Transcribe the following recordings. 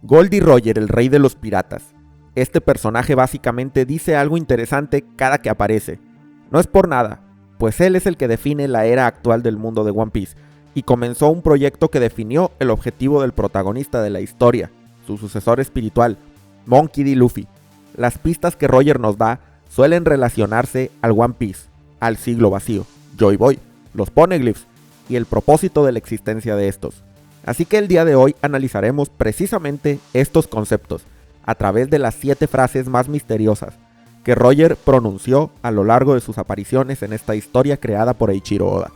Goldie Roger, el rey de los piratas. Este personaje básicamente dice algo interesante cada que aparece. No es por nada, pues él es el que define la era actual del mundo de One Piece, y comenzó un proyecto que definió el objetivo del protagonista de la historia, su sucesor espiritual, Monkey D. Luffy. Las pistas que Roger nos da suelen relacionarse al One Piece, al siglo vacío, Joy Boy, los Poneglyphs y el propósito de la existencia de estos. Así que el día de hoy analizaremos precisamente estos conceptos a través de las 7 frases más misteriosas que Roger pronunció a lo largo de sus apariciones en esta historia creada por Eiichiro Oda.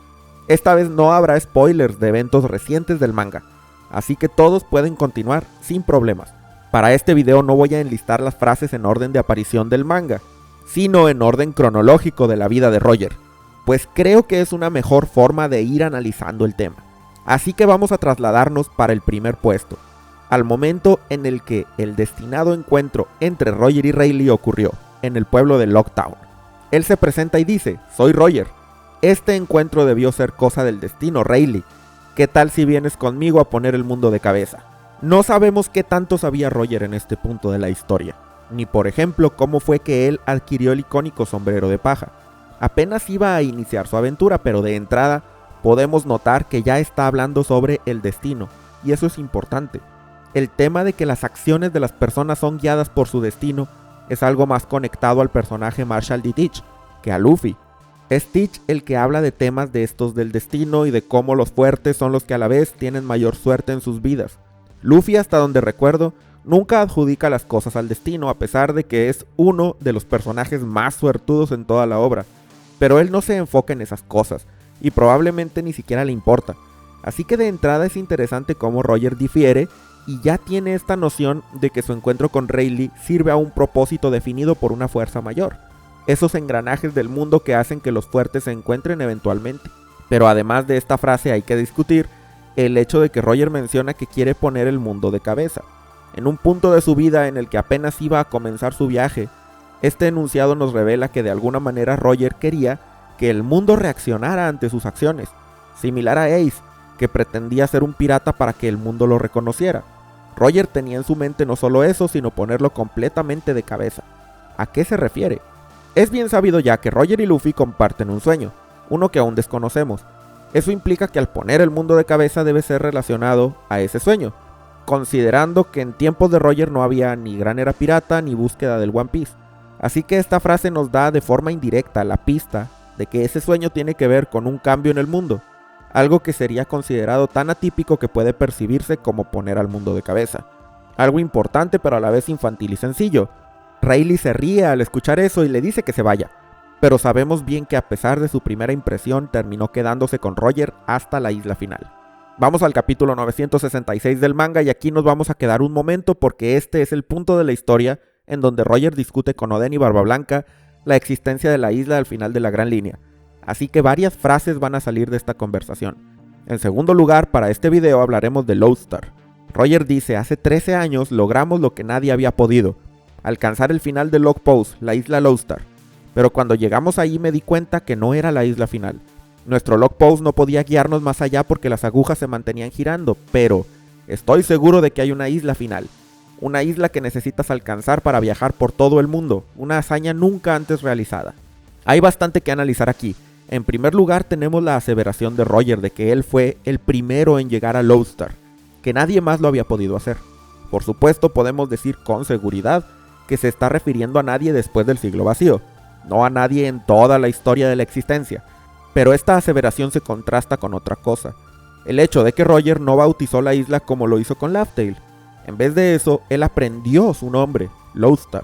Esta vez no habrá spoilers de eventos recientes del manga, así que todos pueden continuar sin problemas. Para este video no voy a enlistar las frases en orden de aparición del manga, sino en orden cronológico de la vida de Roger, pues creo que es una mejor forma de ir analizando el tema. Así que vamos a trasladarnos para el primer puesto, al momento en el que el destinado encuentro entre Roger y Rayleigh ocurrió, en el pueblo de Locktown. Él se presenta y dice: soy Roger, este encuentro debió ser cosa del destino, Rayleigh, ¿qué tal si vienes conmigo a poner el mundo de cabeza? No sabemos qué tanto sabía Roger en este punto de la historia, ni por ejemplo cómo fue que él adquirió el icónico sombrero de paja. Apenas iba a iniciar su aventura, pero de entrada podemos notar que ya está hablando sobre el destino, y eso es importante. El tema de que las acciones de las personas son guiadas por su destino es algo más conectado al personaje Marshall D. Teach que a Luffy. Es Teach el que habla de temas de estos del destino y de cómo los fuertes son los que a la vez tienen mayor suerte en sus vidas. Luffy, hasta donde recuerdo, nunca adjudica las cosas al destino, a pesar de que es uno de los personajes más suertudos en toda la obra, pero él no se enfoca en esas cosas, y probablemente ni siquiera le importa. Así que de entrada es interesante cómo Roger difiere y ya tiene esta noción de que su encuentro con Rayleigh sirve a un propósito definido por una fuerza mayor, esos engranajes del mundo que hacen que los fuertes se encuentren eventualmente. Pero además de esta frase hay que discutir el hecho de que Roger menciona que quiere poner el mundo de cabeza. En un punto de su vida en el que apenas iba a comenzar su viaje, este enunciado nos revela que de alguna manera Roger quería que el mundo reaccionara ante sus acciones, similar a Ace, que pretendía ser un pirata para que el mundo lo reconociera. Roger tenía en su mente no solo eso, sino ponerlo completamente de cabeza. ¿A qué se refiere? Es bien sabido ya que Roger y Luffy comparten un sueño, uno que aún desconocemos. Eso implica que al poner el mundo de cabeza debe ser relacionado a ese sueño, considerando que en tiempos de Roger no había ni Gran Era Pirata ni búsqueda del One Piece. Así que esta frase nos da de forma indirecta la pista de que ese sueño tiene que ver con un cambio en el mundo, algo que sería considerado tan atípico que puede percibirse como poner al mundo de cabeza. Algo importante pero a la vez infantil y sencillo. Rayleigh se ríe al escuchar eso y le dice que se vaya, pero sabemos bien que a pesar de su primera impresión terminó quedándose con Roger hasta la isla final. Vamos al capítulo 966 del manga y aquí nos vamos a quedar un momento porque este es el punto de la historia en donde Roger discute con Oden y Barba Blanca la existencia de la isla al final de la gran línea, así que varias frases van a salir de esta conversación. En segundo lugar, para este video hablaremos de Lodestar. Roger dice: hace 13 años logramos lo que nadie había podido, alcanzar el final de Log Post, la isla Lodestar, pero cuando llegamos ahí me di cuenta que no era la isla final. Nuestro Log Post no podía guiarnos más allá porque las agujas se mantenían girando, pero estoy seguro de que hay una isla final. Una isla que necesitas alcanzar para viajar por todo el mundo, una hazaña nunca antes realizada. Hay bastante que analizar aquí. En primer lugar tenemos la aseveración de Roger de que él fue el primero en llegar a Lodestar, que nadie más lo había podido hacer. Por supuesto podemos decir con seguridad que se está refiriendo a nadie después del siglo vacío, no a nadie en toda la historia de la existencia. Pero esta aseveración se contrasta con otra cosa, el hecho de que Roger no bautizó la isla como lo hizo con Laugh Tale. En vez de eso, él aprendió su nombre, Lodestar.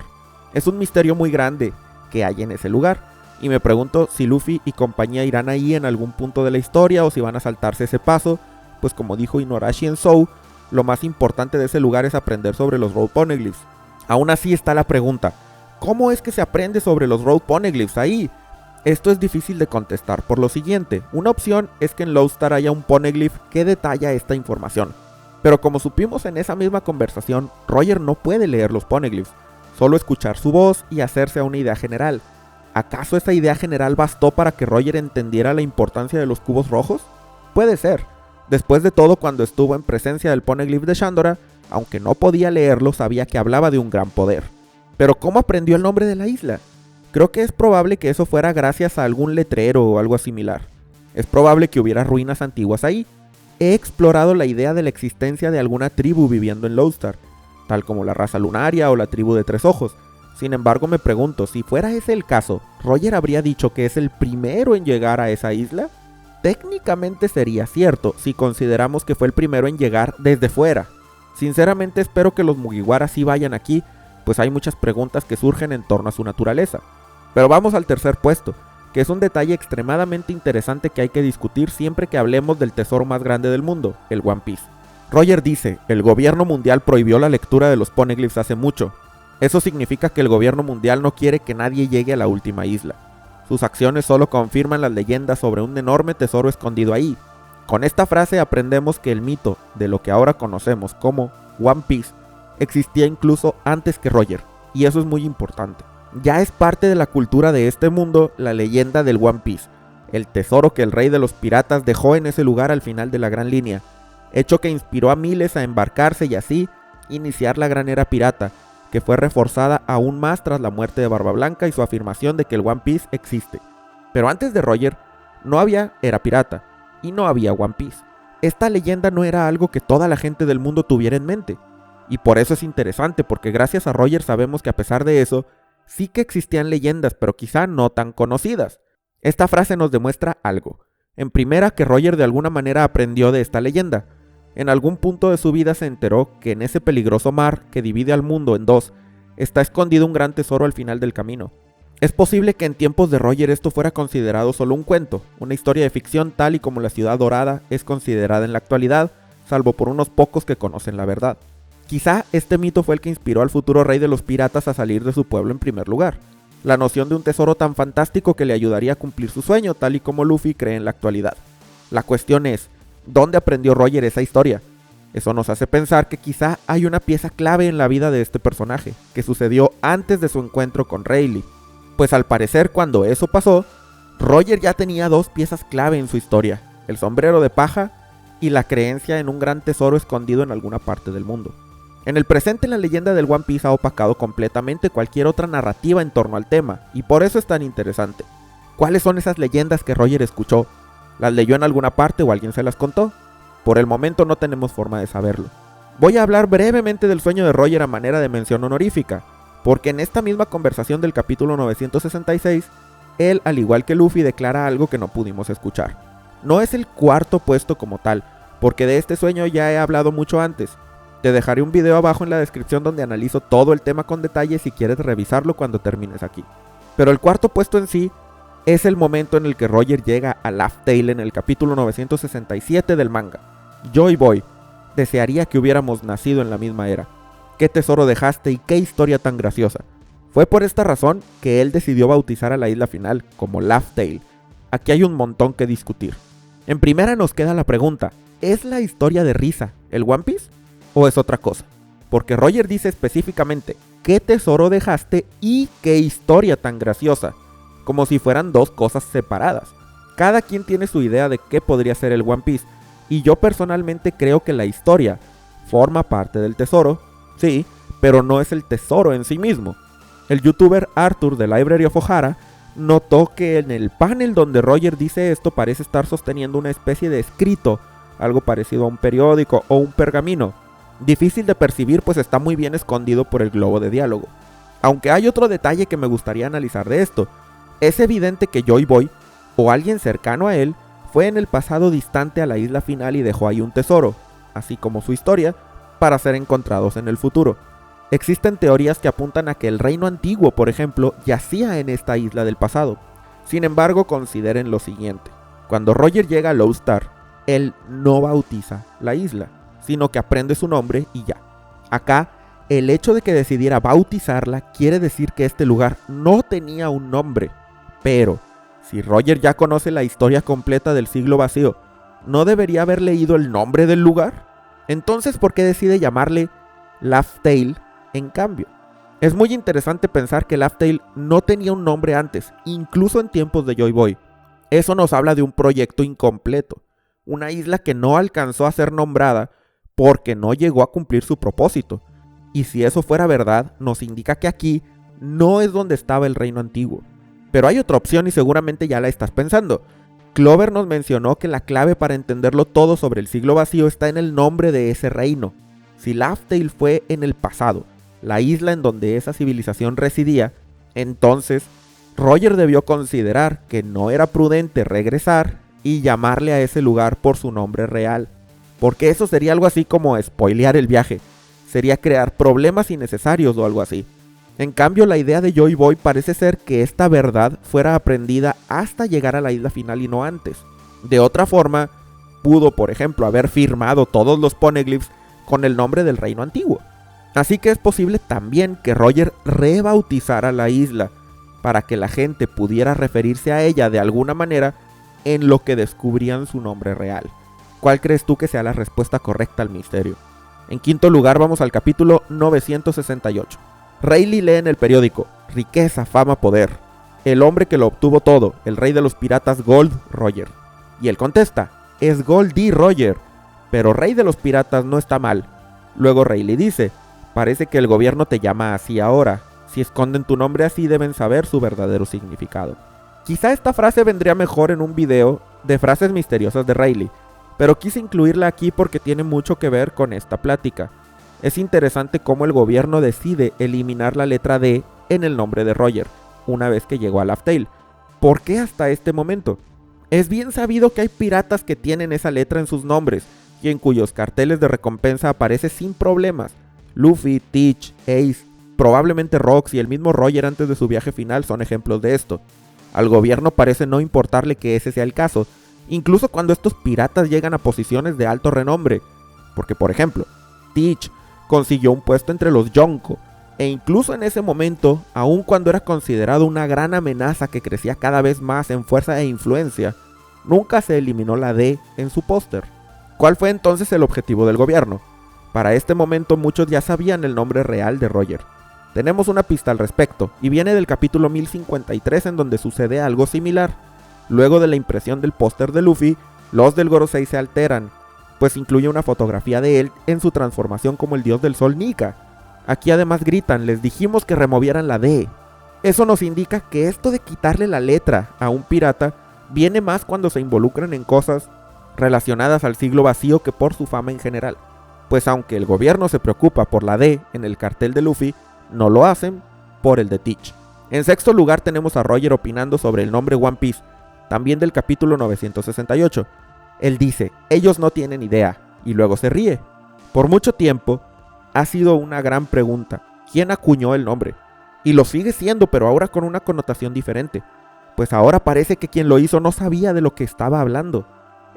Es un misterio muy grande que hay en ese lugar, y me pregunto si Luffy y compañía irán ahí en algún punto de la historia o si van a saltarse ese paso, pues como dijo Inuarashi en Zou, lo más importante de ese lugar es aprender sobre los Road Poneglyphs. Aún así está la pregunta, ¿cómo es que se aprende sobre los Road Poneglyphs ahí? Esto es difícil de contestar por lo siguiente. Una opción es que en Lodestar haya un Poneglyph que detalla esta información, pero como supimos en esa misma conversación, Roger no puede leer los Poneglyphs, solo escuchar su voz y hacerse a una idea general. ¿Acaso esa idea general bastó para que Roger entendiera la importancia de los cubos rojos? Puede ser. Después de todo, cuando estuvo en presencia del Poneglyph de Shandora, Aunque no podía leerlo, sabía que hablaba de un gran poder. Pero ¿cómo aprendió el nombre de la isla? Creo que es probable que eso fuera gracias a algún letrero o algo similar. Es probable que hubiera ruinas antiguas ahí. He explorado la idea de la existencia de alguna tribu viviendo en Lodestar, tal como la raza lunaria o la tribu de tres ojos. Sin embargo, me pregunto, si fuera ese el caso, ¿Roger habría dicho que es el primero en llegar a esa isla? Técnicamente sería cierto, si consideramos que fue el primero en llegar desde fuera. Sinceramente espero que los Mugiwara sí vayan aquí, pues hay muchas preguntas que surgen en torno a su naturaleza. Pero vamos al tercer puesto, que es un detalle extremadamente interesante que hay que discutir siempre que hablemos del tesoro más grande del mundo, el One Piece. Roger dice, el gobierno mundial prohibió la lectura de los poneglyphs hace mucho. Eso significa que el gobierno mundial no quiere que nadie llegue a la última isla. Sus acciones solo confirman las leyendas sobre un enorme tesoro escondido ahí. Con esta frase aprendemos que el mito de lo que ahora conocemos como One Piece existía incluso antes que Roger, y eso es muy importante. Ya es parte de la cultura de este mundo la leyenda del One Piece, el tesoro que el rey de los piratas dejó en ese lugar al final de la Gran Línea, hecho que inspiró a miles a embarcarse y así iniciar la gran era pirata, que fue reforzada aún más tras la muerte de Barba Blanca y su afirmación de que el One Piece existe. Pero antes de Roger, no había era pirata, y no había One Piece. Esta leyenda no era algo que toda la gente del mundo tuviera en mente, y por eso es interesante, porque gracias a Roger sabemos que a pesar de eso, sí que existían leyendas, pero quizá no tan conocidas. Esta frase nos demuestra algo. En primera, que Roger de alguna manera aprendió de esta leyenda. En algún punto de su vida se enteró que en ese peligroso mar que divide al mundo en dos, está escondido un gran tesoro al final del camino. Es posible que en tiempos de Roger esto fuera considerado solo un cuento, una historia de ficción tal y como la Ciudad Dorada es considerada en la actualidad, salvo por unos pocos que conocen la verdad. Quizá este mito fue el que inspiró al futuro rey de los piratas a salir de su pueblo en primer lugar. La noción de un tesoro tan fantástico que le ayudaría a cumplir su sueño, tal y como Luffy cree en la actualidad. La cuestión es, ¿dónde aprendió Roger esa historia? Eso nos hace pensar que quizá hay una pieza clave en la vida de este personaje, que sucedió antes de su encuentro con Rayleigh. Pues al parecer cuando eso pasó, Roger ya tenía dos piezas clave en su historia, el sombrero de paja y la creencia en un gran tesoro escondido en alguna parte del mundo. En el presente la leyenda del One Piece ha opacado completamente cualquier otra narrativa en torno al tema, y por eso es tan interesante. ¿Cuáles son esas leyendas que Roger escuchó? ¿Las leyó en alguna parte o alguien se las contó? Por el momento no tenemos forma de saberlo. Voy a hablar brevemente del sueño de Roger a manera de mención honorífica, porque en esta misma conversación del capítulo 966, él, al igual que Luffy, declara algo que no pudimos escuchar. No es el cuarto puesto como tal, porque de este sueño ya he hablado mucho antes. Te dejaré un video abajo en la descripción donde analizo todo el tema con detalle si quieres revisarlo cuando termines aquí. Pero el cuarto puesto en sí es el momento en el que Roger llega a Laugh Tale en el capítulo 967 del manga. Joy Boy, desearía que hubiéramos nacido en la misma era. ¿Qué tesoro dejaste y qué historia tan graciosa? Fue por esta razón que él decidió bautizar a la isla final como Laugh Tale. Aquí hay un montón que discutir. En primera nos queda la pregunta, ¿es la historia de risa el One Piece? ¿O es otra cosa? Porque Roger dice específicamente, ¿qué tesoro dejaste y qué historia tan graciosa? Como si fueran dos cosas separadas. Cada quien tiene su idea de qué podría ser el One Piece, y yo personalmente creo que la historia forma parte del tesoro, sí, pero no es el tesoro en sí mismo. El youtuber Arthur de Library of Ohara notó que en el panel donde Roger dice esto parece estar sosteniendo una especie de escrito, algo parecido a un periódico o un pergamino. Difícil de percibir pues está muy bien escondido por el globo de diálogo. Aunque hay otro detalle que me gustaría analizar de esto. Es evidente que Joy Boy, o alguien cercano a él, fue en el pasado distante a la isla final y dejó ahí un tesoro, así como su historia, para ser encontrados en el futuro. Existen teorías que apuntan a que el reino antiguo, por ejemplo, yacía en esta isla del pasado. Sin embargo, consideren lo siguiente. Cuando Roger llega a Lodestar, él no bautiza la isla, sino que aprende su nombre y ya. Acá, el hecho de que decidiera bautizarla quiere decir que este lugar no tenía un nombre. Pero, si Roger ya conoce la historia completa del siglo vacío, ¿no debería haber leído el nombre del lugar? Entonces, ¿por qué decide llamarle Laugh Tale en cambio? Es muy interesante pensar que Laugh Tale no tenía un nombre antes, incluso en tiempos de Joy Boy. Eso nos habla de un proyecto incompleto, una isla que no alcanzó a ser nombrada porque no llegó a cumplir su propósito. Y si eso fuera verdad, nos indica que aquí no es donde estaba el reino antiguo. Pero hay otra opción y seguramente ya la estás pensando. Clover nos mencionó que la clave para entenderlo todo sobre el siglo vacío está en el nombre de ese reino. Si Laughdale fue en el pasado, la isla en donde esa civilización residía, entonces Roger debió considerar que no era prudente regresar y llamarle a ese lugar por su nombre real, porque eso sería algo así como spoilear el viaje, sería crear problemas innecesarios o algo así. En cambio, la idea de Joy Boy parece ser que esta verdad fuera aprendida hasta llegar a la isla final y no antes. De otra forma, pudo, por ejemplo, haber firmado todos los poneglyphs con el nombre del reino antiguo. Así que es posible también que Roger rebautizara la isla para que la gente pudiera referirse a ella de alguna manera en lo que descubrían su nombre real. ¿Cuál crees tú que sea la respuesta correcta al misterio? En quinto lugar vamos al capítulo 968. Rayleigh lee en el periódico: riqueza, fama, poder. El hombre que lo obtuvo todo, el rey de los piratas Gold Roger. Y él contesta: es Gold D. Roger, pero rey de los piratas no está mal. Luego Rayleigh dice: parece que el gobierno te llama así ahora. Si esconden tu nombre así deben saber su verdadero significado. Quizá esta frase vendría mejor en un video de frases misteriosas de Rayleigh, pero quise incluirla aquí porque tiene mucho que ver con esta plática. Es interesante cómo el gobierno decide eliminar la letra D en el nombre de Roger, una vez que llegó a Laughdale. ¿Por qué hasta este momento? Es bien sabido que hay piratas que tienen esa letra en sus nombres, y en cuyos carteles de recompensa aparece sin problemas. Luffy, Teach, Ace, probablemente Rox y el mismo Roger antes de su viaje final son ejemplos de esto. Al gobierno parece no importarle que ese sea el caso, incluso cuando estos piratas llegan a posiciones de alto renombre, porque por ejemplo, Teach consiguió un puesto entre los Yonko, e incluso en ese momento, aun cuando era considerado una gran amenaza que crecía cada vez más en fuerza e influencia, nunca se eliminó la D en su póster. ¿Cuál fue entonces el objetivo del gobierno? Para este momento muchos ya sabían el nombre real de Roger. Tenemos una pista al respecto, y viene del capítulo 1053 en donde sucede algo similar. Luego de la impresión del póster de Luffy, los del Gorosei se alteran, pues incluye una fotografía de él en su transformación como el dios del sol Nika. Aquí además gritan: les dijimos que removieran la D. Eso nos indica que esto de quitarle la letra a un pirata viene más cuando se involucran en cosas relacionadas al siglo vacío que por su fama en general. Pues aunque el gobierno se preocupa por la D en el cartel de Luffy, no lo hacen por el de Teach. En sexto lugar tenemos a Roger opinando sobre el nombre One Piece, también del capítulo 968. Él dice: ellos no tienen idea, y luego se ríe. Por mucho tiempo ha sido una gran pregunta: ¿quién acuñó el nombre? Y lo sigue siendo, pero ahora con una connotación diferente, pues ahora parece que quien lo hizo no sabía de lo que estaba hablando.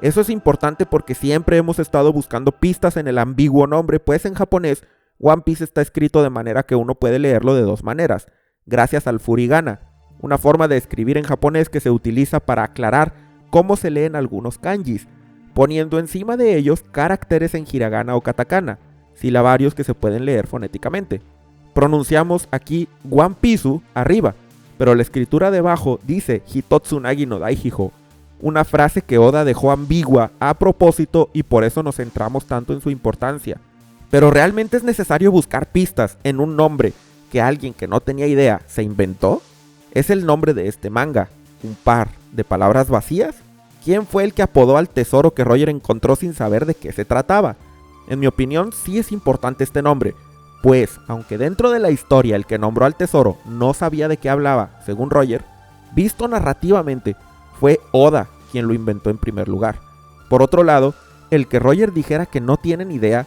Eso es importante porque siempre hemos estado buscando pistas en el ambiguo nombre, pues en japonés One Piece está escrito de manera que uno puede leerlo de dos maneras, gracias al furigana, una forma de escribir en japonés que se utiliza para aclarar cómo se leen algunos kanjis, poniendo encima de ellos caracteres en hiragana o katakana, silabarios que se pueden leer fonéticamente. Pronunciamos aquí One Piece arriba, pero la escritura debajo dice Hitotsunagi no Daijijo, una frase que Oda dejó ambigua a propósito y por eso nos centramos tanto en su importancia. Pero ¿realmente es necesario buscar pistas en un nombre que alguien que no tenía idea se inventó? ¿Es el nombre de este manga un par de palabras vacías? ¿Quién fue el que apodó al tesoro que Roger encontró sin saber de qué se trataba? En mi opinión sí es importante este nombre, pues aunque dentro de la historia el que nombró al tesoro no sabía de qué hablaba, según Roger, visto narrativamente fue Oda quien lo inventó en primer lugar. Por otro lado, el que Roger dijera que no tienen idea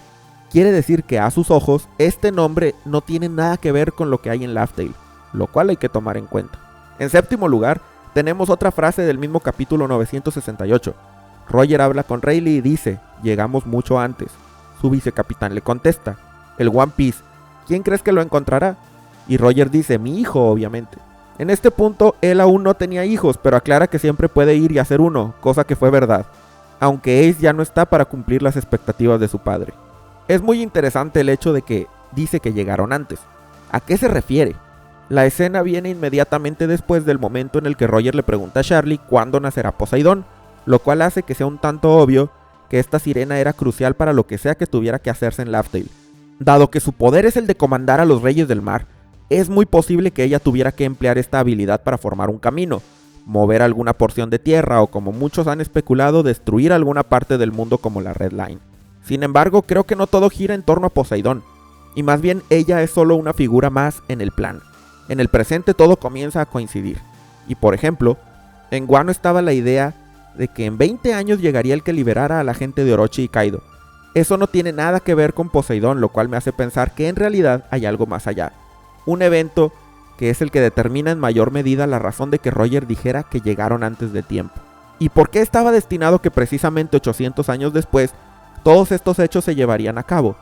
quiere decir que a sus ojos este nombre no tiene nada que ver con lo que hay en Laughdale, lo cual hay que tomar en cuenta. En séptimo lugar, tenemos otra frase del mismo capítulo 968. Roger habla con Rayleigh y dice: llegamos mucho antes. Su vicecapitán le contesta: el One Piece, ¿quién crees que lo encontrará? Y Roger dice: mi hijo, obviamente. En este punto, él aún no tenía hijos, pero aclara que siempre puede ir y hacer uno, cosa que fue verdad, aunque Ace ya no está para cumplir las expectativas de su padre. Es muy interesante el hecho de que dice que llegaron antes. ¿A qué se refiere? La escena viene inmediatamente después del momento en el que Roger le pregunta a Charlie cuándo nacerá Poseidón, lo cual hace que sea un tanto obvio que esta sirena era crucial para lo que sea que tuviera que hacerse en Laugh Tale. Dado que su poder es el de comandar a los reyes del mar, es muy posible que ella tuviera que emplear esta habilidad para formar un camino, mover alguna porción de tierra o, como muchos han especulado, destruir alguna parte del mundo como la Red Line. Sin embargo, creo que no todo gira en torno a Poseidón, y más bien ella es solo una figura más en el plan. En el presente todo comienza a coincidir, y por ejemplo, en Wano estaba la idea de que en 20 años llegaría el que liberara a la gente de Orochi y Kaido. Eso no tiene nada que ver con Poseidón, lo cual me hace pensar que en realidad hay algo más allá. Un evento que es el que determina en mayor medida la razón de que Roger dijera que llegaron antes de tiempo. ¿Y por qué estaba destinado que precisamente 800 años después todos estos hechos se llevarían a cabo?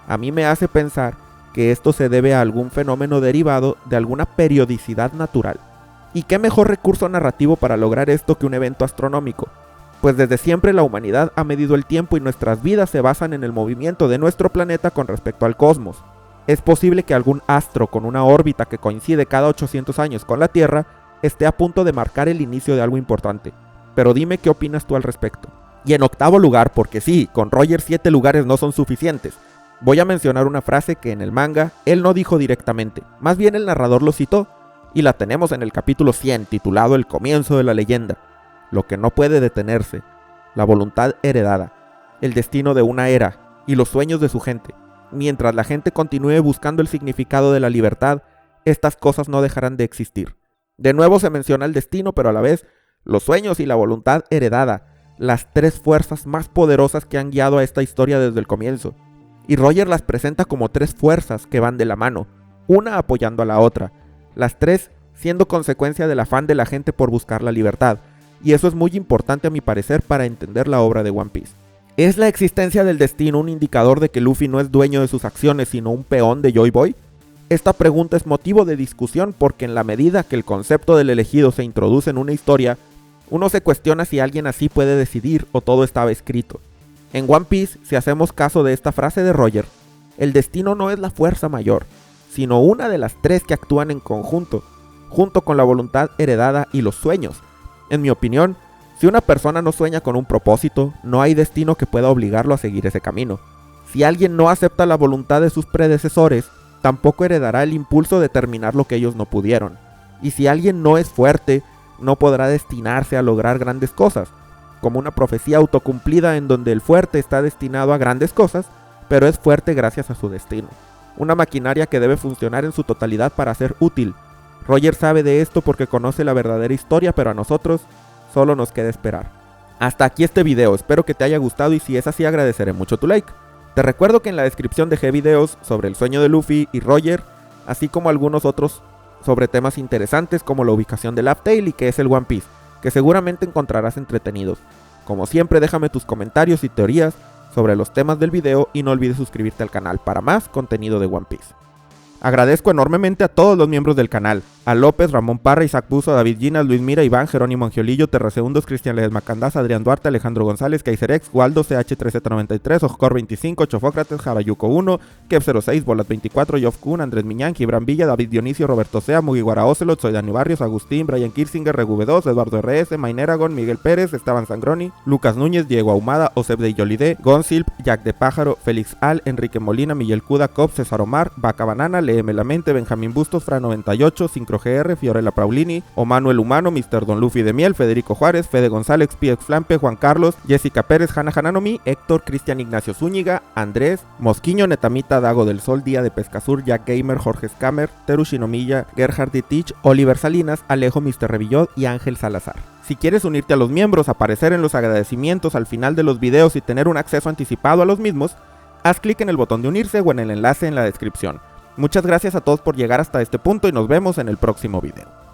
A mí me hace pensar que esto se debe a algún fenómeno derivado de alguna periodicidad natural. ¿Y qué mejor recurso narrativo para lograr esto que un evento astronómico? Pues desde siempre la humanidad ha medido el tiempo y nuestras vidas se basan en el movimiento de nuestro planeta con respecto al cosmos. Es posible que algún astro con una órbita que coincide cada 800 años con la Tierra esté a punto de marcar el inicio de algo importante. Pero dime qué opinas tú al respecto. Y en octavo lugar, porque sí, con Roger 7 lugares no son suficientes, voy a mencionar una frase que en el manga él no dijo directamente, más bien el narrador lo citó, y la tenemos en el capítulo 100 titulado El comienzo de la leyenda. Lo que no puede detenerse, la voluntad heredada, el destino de una era y los sueños de su gente. Mientras la gente continúe buscando el significado de la libertad, estas cosas no dejarán de existir. De nuevo se menciona el destino, pero a la vez los sueños y la voluntad heredada, las tres fuerzas más poderosas que han guiado a esta historia desde el comienzo. Y Roger las presenta como tres fuerzas que van de la mano, una apoyando a la otra, las tres siendo consecuencia del afán de la gente por buscar la libertad. Y eso es muy importante a mi parecer para entender la obra de One Piece. ¿Es la existencia del destino un indicador de que Luffy no es dueño de sus acciones sino un peón de Joy Boy? Esta pregunta es motivo de discusión porque en la medida que el concepto del elegido se introduce en una historia, uno se cuestiona si alguien así puede decidir o todo estaba escrito. En One Piece, si hacemos caso de esta frase de Roger, el destino no es la fuerza mayor, sino una de las tres que actúan en conjunto, junto con la voluntad heredada y los sueños. En mi opinión, si una persona no sueña con un propósito, no hay destino que pueda obligarlo a seguir ese camino. Si alguien no acepta la voluntad de sus predecesores, tampoco heredará el impulso de terminar lo que ellos no pudieron. Y si alguien no es fuerte, no podrá destinarse a lograr grandes cosas, como una profecía autocumplida en donde el fuerte está destinado a grandes cosas, pero es fuerte gracias a su destino. Una maquinaria que debe funcionar en su totalidad para ser útil. Roger sabe de esto porque conoce la verdadera historia, pero a nosotros solo nos queda esperar. Hasta aquí este video, espero que te haya gustado y si es así agradeceré mucho tu like. Te recuerdo que en la descripción dejé videos sobre el sueño de Luffy y Roger, así como algunos otros sobre temas interesantes como la ubicación de Laugh Tale y qué es el One Piece, que seguramente encontrarás entretenidos. Como siempre, déjame tus comentarios y teorías sobre los temas del video y no olvides suscribirte al canal para más contenido de One Piece. Agradezco enormemente a todos los miembros del canal, a López, Ramón Parra, Isaac Buzo, David Ginas, Luis Mira, Iván, Jerónimo Angiolillo, Terrasegundos, Cristian Ledes Macandás, Adrián Duarte, Alejandro González, Kaiserex, Waldo, CH3Z93, Ojcor 25, Chofócrates, Jarayuco 1, Kev06, Bolas 24, Yof Kun, Andrés Miñán, Gibran Villa, David Dionisio, Roberto Sea, Mugiwara Ocelot, Soy Dani Barrios, Agustín, Brian Kirsinger, Regv2, Eduardo RS, Maineragon, Miguel Pérez, Esteban Sangroni, Lucas Núñez, Diego Ahumada, Oseb de Yolide, Gonsilp, Jack de Pájaro, Félix Al, Enrique Molina, Miguel Cuda, Cop, César Omar, Vaca Banana, Léeme la Mente, Benjamín Bustos, Fra98, Sincro GR, Fiorella Paulini, Omanuel Humano, Mr. Don Luffy de Miel, Federico Juárez, Fede González, PX Flampe, Juan Carlos, Jessica Pérez, Hanna Hananomi, Héctor, Cristian Ignacio Zúñiga, Andrés, Mosquiño, Netamita, Dago del Sol, Día de Pescasur, Jack Gamer, Jorge Scammer, Teru Shinomiya, Gerhard Ditich, Oliver Salinas, Alejo Mr. Revillot y Ángel Salazar. Si quieres unirte a los miembros, aparecer en los agradecimientos al final de los videos y tener un acceso anticipado a los mismos, haz clic en el botón de unirse o en el enlace en la descripción. Muchas gracias a todos por llegar hasta este punto y nos vemos en el próximo video.